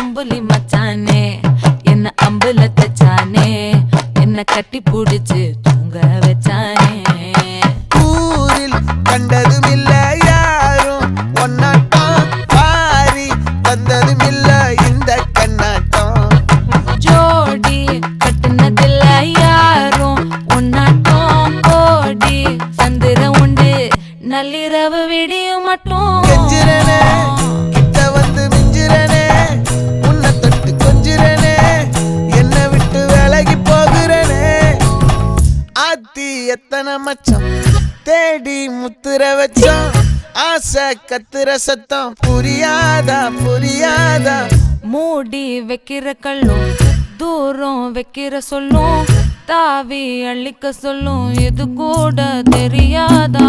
அம்புலி மச்சானே என்ன அம்புல தச்சானே என்ன கட்டி புடிச்சு தூங்க வச்சானே ஊரில் கண்டதும் இல்ல யாரும் ஒன்னாட்டம் பாரி வந்ததும் இல்ல இந்த கண்ணாட்டம் ஜோடி கட்டுனதில்ல யாரும் ஒன்னாட்டம் கோடி சந்திர உண்டு நள்ளிரவு விடியும் மட்டும் கெஞ்சிரனே கிட்ட வந்து மிஞ்சிரனே உன்னை தொட்டு கொஞ்சிரனே என்னை விட்டு விலகி போகிறனே ஆத்தி எத்தனை மச்சம் தேடி முத்துற வச்சோம் ஆசை கத்துற சத்தம் புரியாதா புரியாதா மூடி வைக்கிற கல்லும் தூரம் வைக்கிற சொல்லும் தாவி அள்ளிக்க சொல்லும் இது கூட தெரியாதா